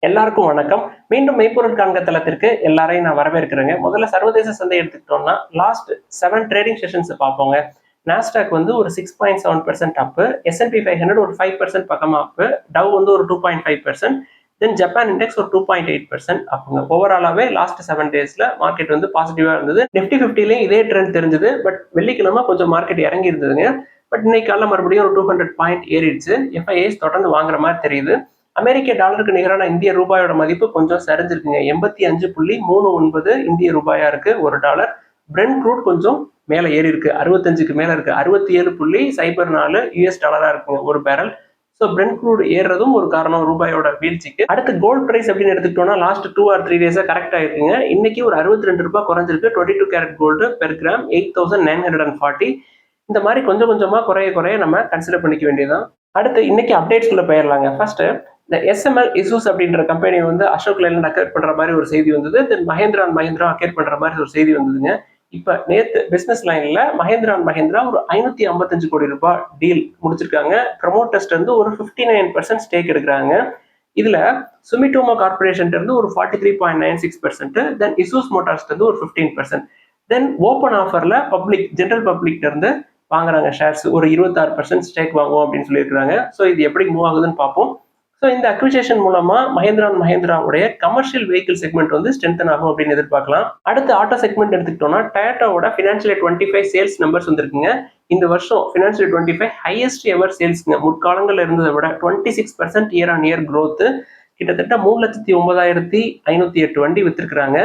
எல்லாருக்கும் வணக்கம். மீண்டும் மெய்ப்பொருள் காண்க தளத்திற்கு எல்லாரையும் நான் வரவேற்கிறேங்க. முதல்ல சர்வதேச சந்தை எடுத்துக்கிட்டோம்னா லாஸ்ட் 7 ட்ரேடிங் செஷன்ஸ் பார்ப்போங்க. நாஸ்டாக் வந்து ஒரு 6.7% அப்பு, S&P 500 ஒரு 5% பக்கமா அப்பு, டவ் வந்து ஒரு 2.5%, தென் ஜப்பான் இண்டெக்ஸ் ஒரு 2.8% அப்புங்க. ஓவராலாவே லாஸ்ட் 7 டேஸ்ல மார்க்கெட் வந்து பாசிட்டிவா இருந்தது. நிஃப்டி 50லயும் இதே ட்ரெண்ட் தெரிஞ்சது. பட் வெள்ளிக்கிழமை கொஞ்சம் மார்க்கெட் இறங்கி இருந்ததுங்க. பட் இன்னைக்கு காலைல மறுபடியும் ஒரு 200 பாயிண்ட் ஏறிடுச்சு. FIIs தொடர்ந்து வாங்குற மாதிரி தெரியுது. அமெரிக்க டாலருக்கு நிகரான இந்திய ரூபாயோட மதிப்பு கொஞ்சம் சரிஞ்சிருக்குங்க. 85.39 இந்திய ரூபாயா இருக்கு ஒரு டாலர். பிரெண்ட் க்ரூட் கொஞ்சம் மேல ஏறி இருக்கு, 65க்கு மேல இருக்கு, 67.04 US டாலரா இருக்குங்க ஒரு பேரல். ஸோ பிரெண்ட் க்ரூட் ஏறுறதும் ஒரு காரணம் ரூபாயோட வீழ்ச்சிக்கு. அடுத்து கோல்ட் பிரைஸ் அப்படின்னு எடுத்துக்கிட்டோம்னா லாஸ்ட் 2 or 3 டேஸா கரெக்ட் ஆயிருக்குங்க. இன்னைக்கு ஒரு 62 ரூபாய் குறைஞ்சிருக்கு. 22 கேரட் கோல்டு பெர் கிராம் 8,940. இந்த மாதிரி கொஞ்சம் கொஞ்சமா குறைய நம்ம கன்சிடர் பண்ணிக்க வேண்டியதான். அடுத்து இன்னைக்கு அப்டேட்ஸ்குள்ள போயிடலாங்க. ஃபர்ஸ்ட் இந்த SML இசூஸ் அப்படின்ற கம்பெனி வந்து அசோக் லேலண்ட் அக்வைர் பண்ற மாதிரி ஒரு செய்தி வந்தது. தென் மஹேந்திரா அண்ட் மஹேந்திரா அக்வைர் பண்ற மாதிரி ஒரு செய்தி வந்ததுங்க. இப்ப நேத்து பிசினஸ் லைன்ல மஹேந்திரா அண்ட் மஹேந்திரா ஒரு 555 கோடி ரூபாய் டீல் முடிச்சிருக்காங்க. ப்ரமோட்டர்ஸ்ல இருந்து ஒரு 59% ஸ்டேக் எடுக்கிறாங்க. இதுல சுமிட்டோமோ கார்பரேஷன் இருந்து ஒரு 43.96%, தென் இசூஸ் மோட்டார்ஸ் இருந்து ஒரு 15%, தென் ஓப்பன் ஆஃபர்ல ஜெனரல் பப்ளிக் இருந்து வாங்குறாங்க ஷேர்ஸ் ஒரு 26% ஸ்டேக் வாங்குவோம் அப்படின்னு சொல்லியிருக்காங்க. ஸோ இது எப்படி மூவ் ஆகுதுன்னு பார்ப்போம். ஸோ இந்த அக்விசேஷன் மூலமா மஹேந்திரா அண்ட் மஹேந்திராவுடைய கமர்ஷியல் வெஹிக்கிள் செக்மெண்ட் வந்து ஸ்ட்ரென்தன் ஆகும் அப்படின்னு எதிர்பார்க்கலாம். அடுத்து ஆட்டோ செக்மெண்ட் எடுத்துக்கிட்டோம்னா டொயோட்டாவோட ஃபினான்ஷியல் 25 சேல்ஸ் நம்பர்ஸ் வந்திருக்குங்க. இந்த வருஷம் ஃபினான்ஷியல் 25 ஹையஸ்ட் எவர் சேல்ஸ்ங்க. முற்காலங்களில் இருந்ததை விட 26% இயர் ஆன் இயர் growth. கிட்டத்தட்ட 3,09,508 வண்டி வித்திருக்கிறாங்க.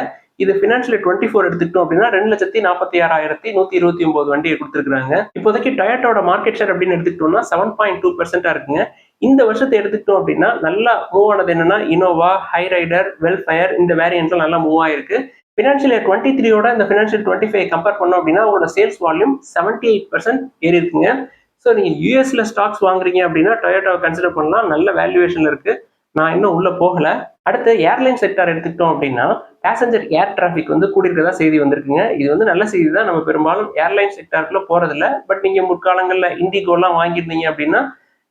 இது ஃபினான்ஷியல் 24 எடுத்துக்கிட்டோம் அப்படின்னா 2,46,129 வண்டியை கொடுத்துருக்காங்க. இப்போதைக்கு டொயோட்டாவோட மார்க்கெட் ஷேர் அப்படின்னு எடுத்துக்கிட்டோம்னா 7.2% இருக்குங்க. இந்த வருஷத்தை எடுத்துக்கிட்டோம் அப்படின்னா நல்லா மூவ் ஆனது என்னன்னா இனோவா, ஹை ரைடர், வெல்ஃபயர் இந்த வேரியன்ட்ல நல்லா மூவ் ஆயிருக்கு. ஃபினான்ஷியல் 23யோட இந்த ஃபினான்ஷியல் 25 கம்பேர் பண்ணோம் அப்படின்னா உங்களோட சேல்ஸ் வால்யூம் 78% ஏறி இருக்குங்க. ஸோ நீங்க யூஎஸ்ல ஸ்டாக்ஸ் வாங்குறீங்க அப்படின்னா டொயோட்டாவை கன்சிடர் பண்ணலாம். நல்ல வேல்யூவேஷன்ல இருக்கு. நான் இன்னும் உள்ள போகல. அடுத்து ஏர்லைன் செக்டார் எடுத்துக்கிட்டோம் அப்படின்னா பேசஞ்சர் ஏர் டிராபிக் வந்து கூடியிருக்கதா செய்தி வந்திருக்குங்க. இது வந்து நல்ல செய்தி தான். நம்ம பெரும்பாலும் ஏர்லைன் செக்டாருக்குள்ள போறதில்ல. பட் நீங்க முற்காலங்களில் இண்டிகோலாம் வாங்கியிருந்தீங்க அப்படின்னா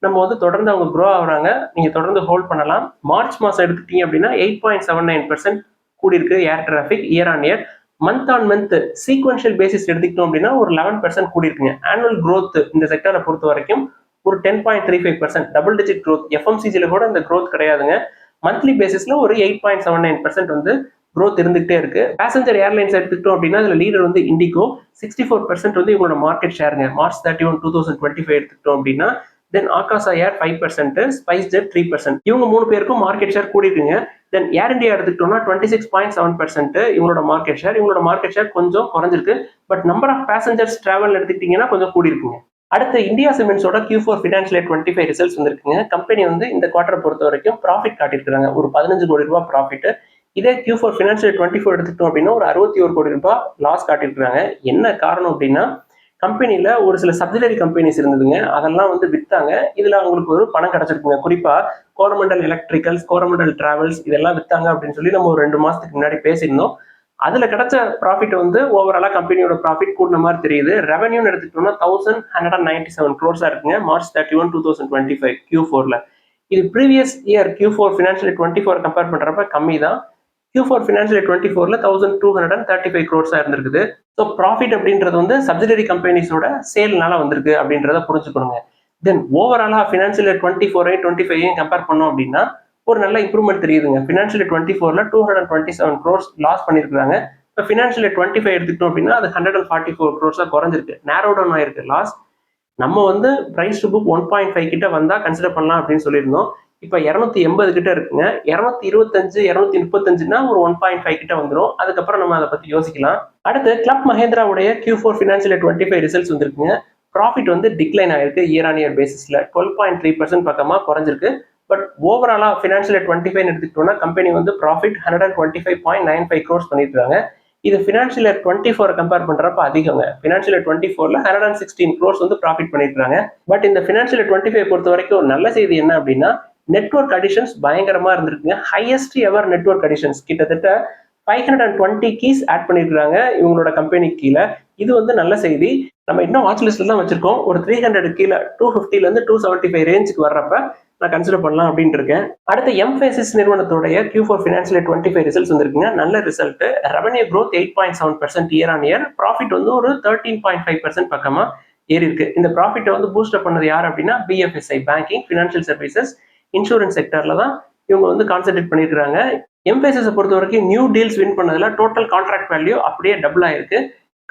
நம்ம வந்து தொடர்ந்து அவங்க க்ரோ ஆகுறாங்க. நீங்க தொடர்ந்து ஹோல்ட் பண்ணலாம். மார்ச் மாசம் எடுத்துட்டீங்க அப்படின்னா 8.79% கூடியிருக்கு air traffic year on year. Month on month sequential basis எடுத்துக்கிட்டோம் அப்படின்னா ஒரு 11% கூடியிருக்குங்க. ஆனுவல் growth இந்த செக்டரை பொறுத்த வரைக்கும் ஒரு 10.35% டபுள் டிஜிட் growth. FMCGல கூட இந்த growth கிடையாதுங்க. மந்த்லி பேசிஸ்ல ஒரு 8.79% வந்து growth இருந்துகிட்டே இருக்கு. பேசஞ்சர் ஏர்லைன்ஸ் எடுத்துக்கிட்டோம் அப்படின்னா இதுல லீடர் வந்து இண்டிகோ 64% வந்து இவங்களோட மார்க்கெட் ஷேருங்க. மார்ச் 31, 2025 எடுத்துக்கிட்டோம் அப்படின்னா தென் ஆகாசா ஏர் 5%, ஸ்பைஸ் ஜெட் 3%. இவங்க 3 பேருக்கும் மார்க்கெட் ஷேர் கூடிருக்குங்க. தென் ஏர் இந்தியா எடுத்துக்கிட்டோம்னா 26.7% இவங்களோட மார்க்கெட் ஷேர். இவங்களோட மார்க்கெட் ஷேர் கொஞ்சம் குறைஞ்சிருக்கு. But number of passengers travel எடுத்துக்கிட்டீங்கன்னா கொஞ்சம் கூடிருக்குங்க. அடுத்து இந்தியா சிமெண்ட்ஸோட Q4 ஃபினான்ஷியல் 25 ரிசல்ட்ஸ் வந்திருக்குங்க. கம்பெனி வந்து இந்த குவார்டரை பொறுத்த வரைக்கும் ப்ராஃபிட் காட்டியிருக்காங்க. ஒரு 15 கோடி ரூபாய் ப்ராஃபிட். இதே Q4 ஃபினான்ஷியல் 24 எடுத்துக்கிட்டோம் அப்படின்னா ஒரு 61 கோடி ரூபாய் லாஸ் காட்டியிருக்காங்க. என்ன காரணம் அப்படின்னா கம்பெனில ஒரு சில சப்சிடரி கம்பெனிஸ் இருந்ததுங்க. அதெல்லாம் வந்து வித்தாங்க. இதுல அவங்களுக்கு ஒரு பணம் கிடைச்சிருக்குங்க. குறிப்பா கோரமண்டல் எலக்ட்ரிக்கல்ஸ், கோரமண்டல் டிராவல்ஸ் இதெல்லாம் வித்தாங்க அப்படின்னு சொல்லி நம்ம ஒரு 2 மாசத்துக்கு முன்னாடி பேசியிருந்தோம். அதுல கிடைச்ச ப்ராஃபிட் வந்து ஓவராலா கம்பெனியோட ப்ராஃபிட் கூடின மாதிரி தெரியுது. ரெவன்யூ எடுத்துக்கிட்டோம்னா 1,197 crores இருக்குங்க. மார்ச் 31, 2025 Q4ல. இது previous year Q4 financial 24 compare பண்றப்ப கம்மி தான். Q4 ஃபினான்ஷியல் 24ல 1,235 crores இருந்திருக்குது. ஸோ ப்ராஃபிட் அப்படின்றது வந்து சப்சிடரி கம்பெனிஸோட சேல்னால வந்திருக்கு அப்படின்றத புரிஞ்சுக்கணுங்க. தென் ஓவராலா ஃபினான்ஷியல் 24 25 கம்பேர் பண்ணோம் அப்படின்னா ஒரு நல்ல இம்ப்ரூவ்மெண்ட் தெரியுதுங்க. ஃபினான்ஷியல் 24ல 227 crores லாஸ் பண்ணியிருக்காங்க. இப்போ ஃபினான்ஷியல் 25 எடுத்துக்கிட்டோம் அப்படின்னா அது 144 crores குறைஞ்சிருக்கு. நேரோ டவுன் ஆயிருக்கு லாஸ். நம்ம வந்து பிரைஸ் டு புக் 1.5 கிட்ட வந்தா கன்சிடர் பண்ணலாம் அப்படின்னு சொல்லியிருந்தோம். இப்போ 280 கிட்ட இருக்குங்க. 225, 235னா ஒரு 1.5 கிட்ட வந்துடும். அதுக்கப்புறம் நம்ம அதை பத்தி யோசிக்கலாம். அடுத்து கிளப் மஹேந்திராவுடைய Q4 ஃபினான்ஷியல் 25 ரிசல்ட்ஸ் வந்திருக்குங்க. ப்ராஃபிட் வந்து டிக்ளைன் ஆயிருக்கு இயர் ஆன் இயர் பேசிஸ்ல 12.3% பக்கமா குறைஞ்சிருக்கு. பட் ஓவராலா ஃபினான்ஷியல் 25 எடுத்துக்கிட்டோம்னா கம்பெனி வந்து ப்ராஃபிட் 125.95 crores பண்ணியிருக்காங்க. இது ஃபினான்ஷியல் 24 கம்பேர் பண்றப்ப அதிகங்க. ஃபினான்ஷியல் 24ல 116 crores வந்து ப்ராஃபிட் பண்ணியிருக்காங்க. பட் இந்த ஃபினான்ஷியல் 25 பொறுத்த வரைக்கும் ஒரு நல்ல செய்தி என்ன அப்படின்னா நெட்வொர்க் அடிஷன்ஸ் பயங்கரமா இருந்திருக்குங்க. ஹையஸ்ட் எவர் நெட்வொர்க் அடிஷன்ஸ் கிட்டத்தட்ட 520 கீஸ் ஆட் பண்ணிருக்காங்க இவங்களோட கம்பெனிக்கு கீழே. இது வந்து நல்ல செய்தி. நம்ம இன்னும் வாட்ச் லிஸ்ட்ல தான் வச்சிருக்கோம். ஒரு 300 கீழே 250ல இருந்து 275 ரேஞ்சுக்கு வர்றப்ப நான் கன்சிடர் பண்ணலாம் அப்படின்னு இருக்கேன். அடுத்து எம்ஃபேசிஸ் நிறுவனத்துடைய Q4 ஃபினான்ஷியல் 25 ரிசல்ட்ஸ் வந்திருக்குங்க. நல்ல result. Revenue growth 8.7% year on year. Profit வந்து ஒரு 13.5% பக்கமா ஏறி இருக்கு. இந்த ப்ராஃபிட்டை வந்து பூஸ்ட் அப் பண்ணது யார் அப்படின்னா BFSI banking, financial services, insurance செக்டர்ல தான் இவங்க வந்து கான்சென்ட்ரேட் பண்ணியிருக்காங்க. எம்ஃபேசிஸை பொறுத்த வரைக்கும் நியூ டீல்ஸ் வின் பண்ணதுல டோட்டல் கான்ட்ராக்ட் வேல்யூ அப்படியே டபுள் ஆயிருக்கு.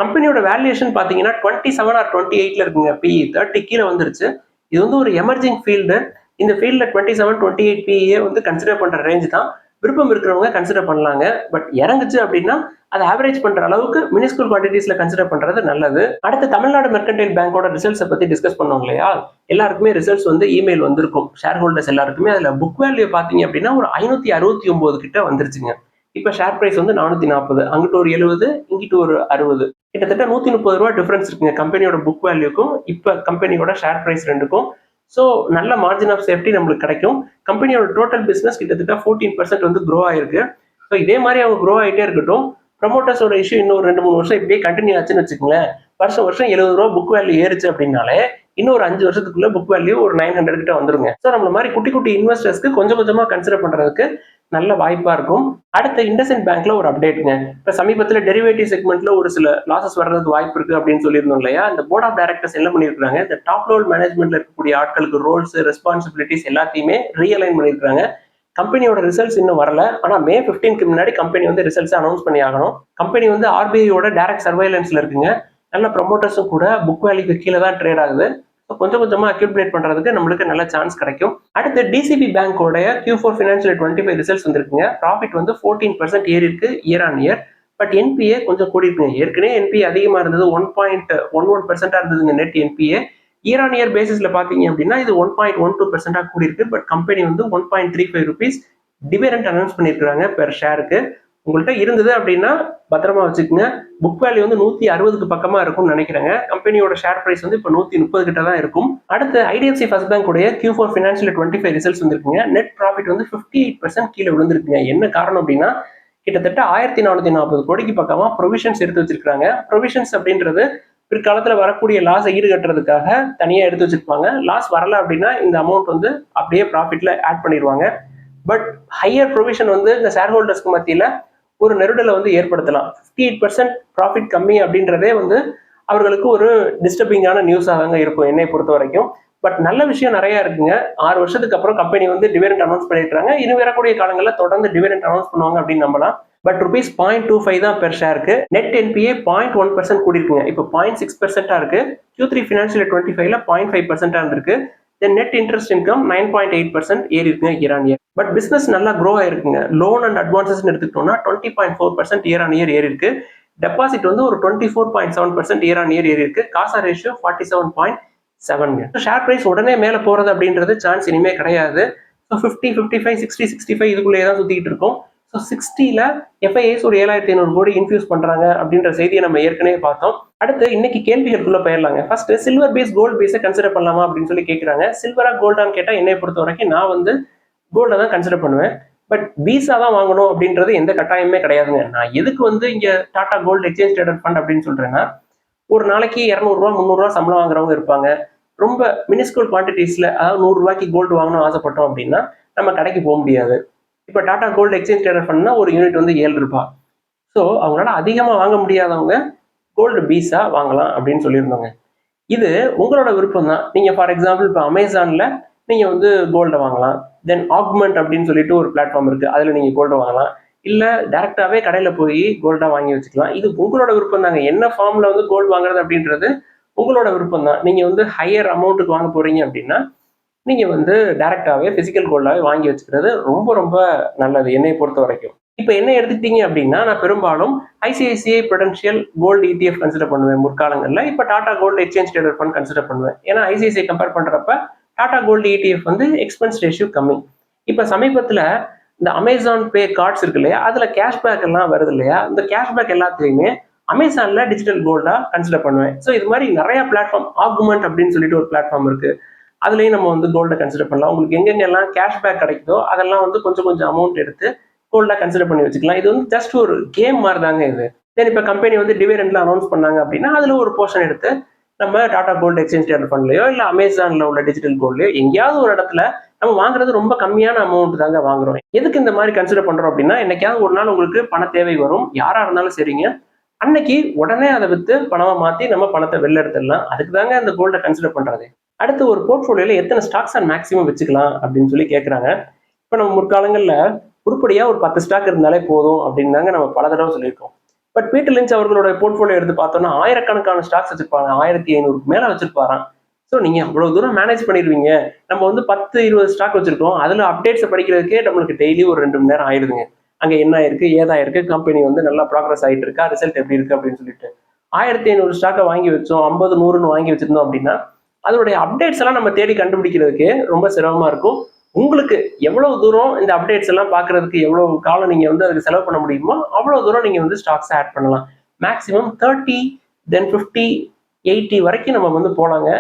கம்பெனியோட வேல்யூஷன் பார்த்தீங்கன்னா 27 ஆர் 28ல இருக்குங்க. PE 30 கீழே வந்துருச்சு. இது வந்து ஒரு எமர்ஜிங் ஃபீல்டு. இந்த ஃபீல்டில் 27, 28 PE வந்து கன்சிடர் பண்ணுற ரேஞ்ச் தான். விருப்பம் இருக்கிறவங்க கன்சிடர் பண்ணலாங்க. பட் இறங்குச்சு அப்படின்னா அதை ஆவரேஜ் பண்ற அளவுக்கு மினிஸ்கூல் குவான்டிட்டிஸ்ல கன்சிடர் பண்றது நல்லது. அடுத்து தமிழ்நாடு மெர்கன்டைல் பேங்கோட ரிசல்ட்ஸை பத்தி டிஸ்கஸ் பண்ணோம் இல்லையா? எல்லாருக்குமே ரிசல்ட்ஸ் வந்து இமெயில் வந்திருக்கும். ஷேர் ஹோல்டர்ஸ் எல்லாருக்குமே. அதுல புக் வேல்யூ பாத்தீங்க அப்படின்னா ஒரு 569 கிட்ட வந்துருச்சுங்க. இப்ப ஷேர் பிரைஸ் வந்து 440, அங்கிட்டு ஒரு 70, இங்கிட்டு ஒரு 60, கிட்டத்தட்ட 130 ரூபாய் டிஃபரன்ஸ் இருக்குங்க கம்பெனியோட புக் வேல்யூக்கும் இப்ப கம்பெனியோட ஷேர் பிரைஸ் ரெண்டுக்கும். ஸோ நல்ல மார்ஜின் ஆஃப் சேஃப்டி நம்மளுக்கு கிடைக்கும். கம்பெனியோட டோட்டல் பிசினஸ் கிட்டத்தட்ட 14% வந்து க்ரோ ஆயிருக்கு. ஸோ இதே மாதிரி அவங்க க்ரோ ஆகிட்டே இருக்கட்டும். ப்ரமோட்டர்ஸோட இஷ்யூ இன்னும் 2-3 வருஷம் இப்படியே கண்டினியூ ஆச்சுன்னு வச்சுக்கோங்களேன். வருஷம் 70 ரூபா புக் வேல்யூ ஏறுச்சு அப்படின்னாலே இன்னும் ஒரு 5 வருஷத்துக்குள்ள புக் வேல்யூ ஒரு 900 கிட்ட வந்துருங்க. ஸோ நம்மள மாதிரி குட்டி குட்டி இன்வெஸ்டர்ஸ்க்கு கொஞ்சம் கொஞ்சமா கன்சிடர் பண்றதுக்கு நல்ல வாய்ப்பா இருக்கும். அடுத்த IndusInd பேங்க்ல ஒரு அப்டேட்டுங்க. இப்ப சமீபத்தில் டெரிவேட்டிவ் செக்மெண்ட்ல ஒரு சில லாசஸ் வர்றதுக்கு வாய்ப்பு இருக்கு அப்படின்னு சொல்லியிருந்தோம் இல்லையா? இந்த போர்ட் ஆஃப் டைரக்டர்ஸ் என்ன பண்ணிருக்காங்க, இந்த டாப் லெவல் மேனேஜ்மெண்ட்ல இருக்கக்கூடிய ஆட்களுக்கு ரோல்ஸ், ரெஸ்பான்சிபிலிட்டிஸ் எல்லாத்தையுமே ரீஅலைன் பண்ணிருக்காங்க. கம்பெனியோட ரிசல்ட்ஸ் இன்னும் வரல. ஆனா மே 15க்கு முன்னாடி கம்பெனி வந்து ரிசல்ட்ஸ் அனௌன்ஸ் பண்ணி ஆகணும். கம்பெனி வந்து RBIயோட டைரக்ட் சர்வைலன்ஸ்ல இருக்குங்க. நல்ல ப்ரொமோட்டர்ஸும் கூட புக் வேல்யூக்கு கீழே தான் ட்ரேட் ஆகுது. கொஞ்சம் கொஞ்சமா அக்யூமுலேட் பண்றதுக்கு நம்மளுக்கு நல்ல சான்ஸ் கிடைக்கும். அடுத்து DCB பேங்கோட Q4 ஃபினான்ஷியல் 25 ரிசல்ட்ஸ் வந்திருக்குங்க. ப்ராஃபிட் வந்து 14% ஏறி இருக்கு year on year. But NPA கொஞ்சம் கூடி இருக்குங்க. ஏற்கனவே NPA அதிகமா இருந்தது, 1.11% இருந்ததுங்க net NPA. Year on year பேசிஸ்ல பாத்தீங்க அப்படின்னா இது 1.12% கூடி இருக்கு. பட் கம்பெனி வந்து 1.35 ருபீஸ் டிவிடெண்ட் அனௌன்ஸ் பண்ணிருக்காங்க பெர் ஷேருக்கு. உங்கள்கிட்ட இருந்தது அப்படின்னா பத்திரமா வச்சுக்கோங்க. புக் வேல்யூ வந்து 160க்கு பக்கமா இருக்கும்னு நினைக்கிறேங்க. கம்பெனியோட ஷேர் பிரைஸ் வந்து இப்போ 130 கிட்ட தான் இருக்கும். அடுத்து IDFC ஃபர்ஸ்ட் பேங்க் உடைய Q4 ஃபினான்ஷியல் 25 ரிசல்ட்ஸ் வந்திருக்குங்க. நெட் ப்ராஃபிட் வந்து 58% கீழே விழுந்திருக்குங்க. என்ன காரணம் அப்படின்னா கிட்டத்தட்ட 1440 கோடிக்கு பக்கமா ப்ரொவிஷன்ஸ் எடுத்து வச்சிருக்காங்க. ப்ரொவிஷன்ஸ் அப்படின்றது பிற்காலத்துல வரக்கூடிய லாஸை ஈடுகட்டுறதுக்காக தனியா எடுத்து வச்சிருப்பாங்க. லாஸ் வரல அப்படின்னா இந்த அமௌண்ட் வந்து அப்படியே ப்ராஃபிட்ல ஆட் பண்ணிடுவாங்க. பட் ஹையர் ப்ரொவிஷன் வந்து இந்த ஷேர் ஹோல்டர்ஸ்க்கு மத்தியில ஒரு நெருடலை வந்து ஏற்படுத்தலாம். 58% ப்ராஃபிட் கம்மி அப்படின்றதே வந்து அவர்களுக்கு ஒரு டிஸ்டர்பிங்கான நியூஸாக தாங்க இருக்கும் என்னை பொறுத்த வரைக்கும். பட் நல்ல விஷயம் நிறைய இருக்குங்க. 6 வருஷத்துக்கு அப்புறம் கம்பெனி வந்து டிவிடெண்ட் அனௌன்ஸ் பண்ணிருக்காங்க. இனி வரக்கூடிய காலங்களில் தொடர்ந்து டிவிடெண்ட் அனௌன்ஸ் பண்ணுவாங்க அப்படின்னு நம்பலாம். பட் ₹0.25 தான் பெர் ஷேருக்கு. நெட் NPA 0.1% கூடி இருக்குங்க. இப்போ 0.6% இருக்கு. Q3 ஃபினான்ஷியல் 25ல 0.5% இருந்திருக்கு. தென் நெட் இன்ட்ரெஸ்ட் இன்கம் 9.8% ஏறி இருக்குங்க year on year. But business நல்லா க்ரோ ஆயிருக்குங்க. லோன் அண்ட் அட்வான்சஸ் எடுத்துக்கிட்டோம்னா 20.4% இயர் ஆன் இயர் ஏறி இருக்கு. டெபாசிட் வந்து ஒரு 24.7% இயர் ஆன் இயர் ஏறி இருக்கு. காசா ரேஷியோ 47.7ங்க. ஷேர் பிரைஸ் உடனே மேல போறது அப்படின்றது சான்ஸ் இனிமே கிடையாது. 50, 55, 60, 65 இதுக்குள்ளேயே தான் சுத்திக்கிட்டு இருக்கும். ஸோ 60ல FIIs ஒரு 7500 கோடி இன்ஃபியூஸ் பண்றாங்க அப்படின்ற செய்தியை நம்ம ஏற்கனவே பார்த்தோம். அடுத்து இன்னைக்கு கேள்விகளுக்குள்ள போயிடலாங்க. ஃபர்ஸ்ட் சில்வர் பேஸ் கோல்டு பேஸை கன்சிடர் பண்ணலாமா அப்படின்னு சொல்லி கேட்குறாங்க. சில்வரா கோல்டான்னு கேட்டா என்னை பொறுத்த வரைக்கும் நான் வந்து கோல்டை தான் கன்சிடர் பண்ணுவேன். பட் வீசா தான் வாங்கணும் அப்படின்றது எந்த கட்டாயமே கிடையாதுங்க. நான் எதுக்கு வந்து இங்க Tata gold exchange traded fund அப்படின்னு சொல்றேன்னா, ஒரு நாளைக்கு 200 300 சம்பளம் வாங்குறவங்க இருப்பாங்க. ரொம்ப மினிஸ்கூல் குவான்டிட்டிஸ்ல, அதாவது 100 ரூபாய்க்கு கோல்டு வாங்கணும் ஆசைப்பட்டோம் அப்படின்னா நம்ம கடைக்கு போக முடியாது. இப்போ டாடா கோல்டு எக்ஸ்சேஞ்ச் ட்ரேடட் ஃபண்ட்னா ஒரு யூனிட் வந்து 7 ரூபாய். ஸோ அவங்களால அதிகமாக வாங்க முடியாதவங்க கோல்டு பீஸா வாங்கலாம் அப்படின்னு சொல்லியிருந்தோங்க. இது உங்களோட விருப்பம் தான். நீங்க ஃபார் எக்ஸாம்பிள் இப்போ அமேசான்ல நீங்க வந்து கோல்டை வாங்கலாம். தென் ஆக்மெண்ட் அப்படின்னு சொல்லிட்டு ஒரு பிளாட்ஃபார்ம் இருக்கு, அதுல நீங்க கோல்டை வாங்கலாம். இல்ல டைரக்டாவே கடையில போய் கோல்டா வாங்கி வச்சுக்கலாம். இது உங்களோட விருப்பம் தாங்க. என்ன ஃபார்ம்ல வந்து கோல்டு வாங்குறது அப்படின்றது உங்களோட விருப்பம் தான். நீங்க வந்து ஹையர் அமௌண்ட்டுக்கு வாங்க போறீங்க அப்படின்னா நீங்க வந்து டைரக்டாவே பிசிக்கல் கோல்டாவே வாங்கி வச்சுக்கிறது ரொம்ப ரொம்ப நல்லது என்னை பொறுத்த வரைக்கும். இப்போ என்ன எடுத்துக்கிட்டீங்க அப்படின்னா நான் பெரும்பாலும் ICICI Prudential gold ETF consider பண்ணுவேன் முற்காலங்களில். இப்போ Tata gold exchange traded fund consider பண்ணுவேன். ஏன்னா ICICI கம்பேர் பண்றப்ப டாடா கோல்டு ETF வந்து எக்ஸ்பென்ஸ் ரேஷியோ கம்மி. இப்போ சமீபத்தில் இந்த அமேசான் பே கார்ட்ஸ் இருக்கு இல்லையா, அதுல கேஷ்பேக் எல்லாம் வருது இல்லையா, இந்த கேஷ்பேக் எல்லாத்தையுமே அமேசான்ல டிஜிட்டல் கோல்டா கன்சிடர் பண்ணுவேன். ஸோ இது மாதிரி நிறைய பிளாட்ஃபார்ம், ஆகுமெண்ட் அப்படின்னு சொல்லிட்டு ஒரு பிளாட்ஃபார்ம் இருக்கு, அதுலயும் நம்ம வந்து கோல்டை கன்சிடர் பண்ணலாம். உங்களுக்கு எங்கெங்கெல்லாம் கேஷ்பேக் கிடைக்குதோ அதெல்லாம் வந்து கொஞ்சம் கொஞ்சம் அமௌண்ட் எடுத்து கோல்டா கன்சிடர் பண்ணி வச்சுக்கலாம். இது வந்து ஜஸ்ட் ஒரு கேம் மாதிரி தாங்க இது. தென் இப்போ கம்பெனி வந்து டிவிடெண்ட்ல அனௌன்ஸ் பண்ணாங்க அப்படின்னா அதுல ஒரு போர்ஷன் எடுத்து நம்ம டாடா கோல்டு எக்ஸ்சேஞ்ச் ட்ரேடட் ஃபண்ட்லயோ இல்ல அமேசான்ல உள்ள டிஜிட்டல் கோல்ட்லயோ எங்கேயாவது ஒரு இடத்துல நம்ம வாங்குறது ரொம்ப கம்மியான அமௌண்ட் தாங்க வாங்குறோம். எதுக்கு இந்த மாதிரி கன்சிடர் பண்றோம் அப்படின்னா, என்னைக்காவது ஒரு நாள் உங்களுக்கு பண தேவை வரும், யாரா இருந்தாலும் சரிங்க. அன்னைக்கு உடனே அதை வித்து பணமா மாத்தி நம்ம பணத்தை வெளில எடுத்துடலாம். அதுக்கு தாங்க இந்த கோல்டை கன்சிடர் பண்றது. அடுத்து ஒரு போர்ட்ஃபோலியோல எத்தனை ஸ்டாக்ஸ் அண்ட் மேக்ஸிமம் வச்சுக்கலாம் அப்படின்னு சொல்லி கேட்கறாங்க. இப்ப நம்ம முற்காலங்கள்ல உருப்படியா ஒரு 10 ஸ்டாக் இருந்தாலே போதும் அப்படின்னு தாங்க நம்ம பல தடவை சொல்லியிருக்கோம். பட் பீட்டர் லிஞ்ச் அவர்களோட போர்ட்ஃபோலியோ எடுத்து பார்த்தோம்னா ஆயிரக்கணக்கான ஸ்டாக்ஸ் வச்சிருப்பாங்க. 1500க்கு மேல வச்சிருப்பாராம். ஸோ நீங்க அவ்வளவு தூரம் மேனேஜ் பண்ணிடுவீங்க. நம்ம வந்து 10-20 ஸ்டாக் வச்சிருக்கோம். அதுல அப்டேட்ஸை படிக்கிறதுக்கே நம்மளுக்கு டெய்லி ஒரு 2 மணி நேரம் ஆயிடுதுங்க. அங்க என்ன இருக்கு, ஏதா இருக்கு, கம்பெனி வந்து நல்லா ப்ராக்ரஸ் ஆயிட்டு இருக்கா, ரிசல்ட் எப்படி இருக்கு அப்படின்னு சொல்லிட்டு 1500 ஸ்டாக்கை வாங்கி வச்சோம், 50 100ன்னு வாங்கி வச்சிருந்தோம் அப்படின்னா அதோடைய அப்டேட்ஸ் எல்லாம் நம்ம தேடி கண்டுபிடிக்கிறதுக்கு ரொம்ப சிரமமா இருக்கும். உங்களுக்கு எவ்வளவு தூரம் இந்த அப்டேட்ஸ் எல்லாம் பாக்குறதுக்கு எவ்வளவு காலம் நீங்க வந்து அதுக்கு செலவு பண்ண முடியுமோ அவ்வளவு தூரம் நீங்க வந்து ஸ்டாக்ஸ் ஆட் பண்ணலாம். மேக்ஸிமம் 30 தென் 50 80 வரைக்கும் நம்ம வந்து போலாங்க.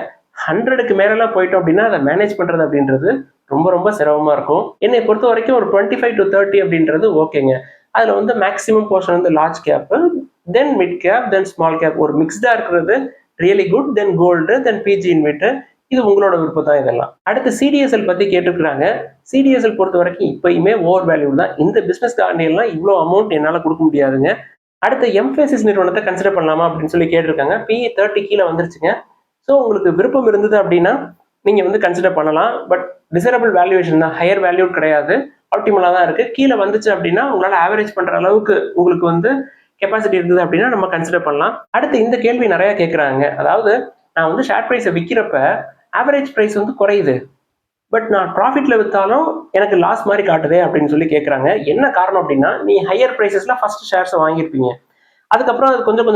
100க்கு மேலாம் போயிட்டோம் அப்படின்னா அதை மேனேஜ் பண்றது அப்படின்றது ரொம்ப ரொம்ப சிரமமா இருக்கும். என்னை பொறுத்த வரைக்கும் ஒரு 25 to 30 அப்படின்றது ஓகேங்க. அதுல வந்து மேக்ஸிமம் போர்ஷன் வந்து லார்ஜ் கேப், தென் மிட் கேப், தென் ஸ்மால் கேப், ஒரு மிக்ஸ்டா இருக்கிறது ரியலி குட், தென் கோல்டு, தென் பிஜி இன்வெர்டர். இது உங்களோட விருப்பம் தான் இதெல்லாம். அடுத்து சிடிஎஸ்எல் பத்தி கேட்டுருக்காங்க. சிடிஎஸ்எல் பொறுத்த வரைக்கும் இப்பயுமே ஓவர் வேல்யூ தான். இந்த பிசினஸ் எல்லாம் இவ்வளோ அமௌண்ட் என்னால கொடுக்க முடியாதுங்க. அடுத்து எம்ஃபேசிஸ் நிறுவனத்தை கன்சிடர் பண்ணலாமா அப்படின்னு சொல்லி கேட்டிருக்காங்க. PE 30 கீழே வந்துருச்சுங்க. ஸோ உங்களுக்கு விருப்பம் இருந்தது அப்படின்னா நீங்க வந்து கன்சிடர் பண்ணலாம். பட் டிசரபிள் வேல்யூவேஷன் தான், ஹையர் வேல்யூ கிடையாது, ஆப்டிமலா தான் இருக்கு. கீழே வந்துச்சு அப்படின்னா உங்களால ஆவரேஜ் பண்ற அளவுக்கு உங்களுக்கு வந்து கெப்பாசிட்டி இருந்தது அப்படின்னா நம்ம கன்சிடர் பண்ணலாம். அடுத்து இந்த கேள்வி நிறைய கேட்குறாங்க. அதாவது நான் வந்து ஷேர் ப்ரைஸை விற்கிறப்ப ஆவரேஜ் ப்ரைஸ் வந்து குறையுது, பட் நான் ப்ராஃபிட்ல வித்தாலும் எனக்கு லாஸ் மாதிரி காட்டுதே அப்படின்னு சொல்லி கேட்குறாங்க. என்ன காரணம் அப்படின்னா, நீ ஹையர் ப்ரைஸஸ்ல ஃபர்ஸ்ட் ஷேர்ஸை வாங்கியிருப்பீங்க, அதுக்கப்புறம் அது கொஞ்சம்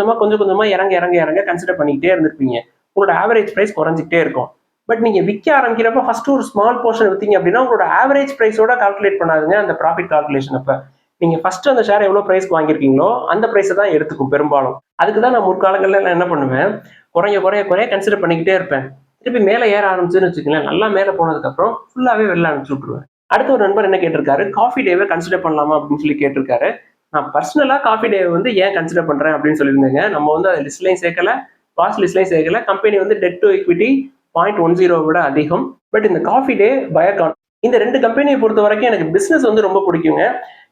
கொஞ்சமா இறங்க இறங்க இறங்க கன்சிடர் பண்ணிக்கிட்டே இருந்திருப்பீங்க. உங்களோட ஆவரேஜ் ப்ரைஸ் குறைஞ்சிக்கிட்டே இருக்கும். பட் நீங்க விற்க ஆரம்பிக்கிறப்ப ஃபர்ஸ்ட் ஒரு ஸ்மால் போர்ஷன் வித்தீங்க அப்படின்னா உங்களோட ஆவரேஜ் ப்ரைஸோட கால்குலேட் பண்ணாதுங்க அந்த ப்ராஃபிட் கால்குலேஷன். அப்ப நீங்க ஃபர்ஸ்ட் அந்த ஷேர் எவ்வளவு பிரைஸ்க்கு வாங்கியிருக்கீங்களோ அந்த பிரைஸை தான் எடுத்துக்கும் பெரும்பாலும். அதுக்கு தான் நான் முற்காலங்கள்ல நான் என்ன பண்ணுவேன், குறைய குறைய குறைய கன்சிடர் பண்ணிக்கிட்டே இருப்பேன். திருப்பி மேலே ஏற ஆரம்பிச்சுன்னு வச்சுக்கங்களேன், நல்லா மேலே போனதுக்கு அப்புறம் ஃபுல்லாவே வெளில அனுப்பிச்சு விட்டுருவேன். அடுத்த ஒரு நண்பர் என்ன கேட்டிருக்காரு, காஃபி டேவை கன்சிடர் பண்ணலாமா அப்படின்னு சொல்லி கேட்டிருக்காரு. நான் பர்சனலா காஃபி டே வந்து ஏன் கன்சிடர் பண்றேன் அப்படின்னு சொல்லியிருந்தேங்க. நம்ம வந்து அதை லிஸ்ட்லையும் சேர்க்கல, வாட்ச் லிஸ்ட்லையும் சேர்க்கல. கம்பெனி வந்து டெட் டு ஈக்விட்டி 0.10 விட அதிகம். பட் இந்த காஃபி டே, பயோகான், இந்த 2 கம்பெனியை பொறுத்த வரைக்கும் எனக்கு பிசினஸ் வந்து ரொம்ப பிடிக்குங்க.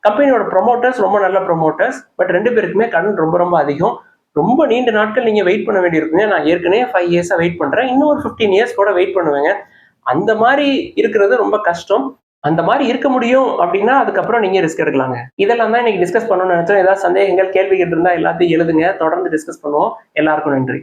கம்பெனியோட ப்ரொமோட்டர்ஸ் ரொம்ப நல்ல ப்ரொமோட்டர்ஸ், பட் 2 பேருக்குமே கடன் ரொம்ப ரொம்ப அதிகம். ரொம்ப நீண்ட நாட்கள் நீங்க வெயிட் பண்ண வேண்டியிருக்குங்க. நான் ஏற்கனவே 5 இயர்ஸா வெயிட் பண்றேன், இன்னும் ஒரு 15 இயர்ஸ் கூட வெயிட் பண்ணுவேங்க. அந்த மாதிரி இருக்கிறது ரொம்ப கஷ்டம். அந்த மாதிரி இருக்க முடியும் அப்படின்னா அதுக்கப்புறம் நீங்க ரிஸ்க் எடுக்கலாங்க. இதெல்லாம் தான் இன்னைக்கு டிஸ்கஸ் பண்ணணும்னு நினைச்சோம். ஏதாவது சந்தேகங்கள் கேள்விகள் இருந்தா எல்லாத்தையும் எழுதுங்க, தொடர்ந்து டிஸ்கஸ் பண்ணுவோம். எல்லாருக்கும் நன்றி.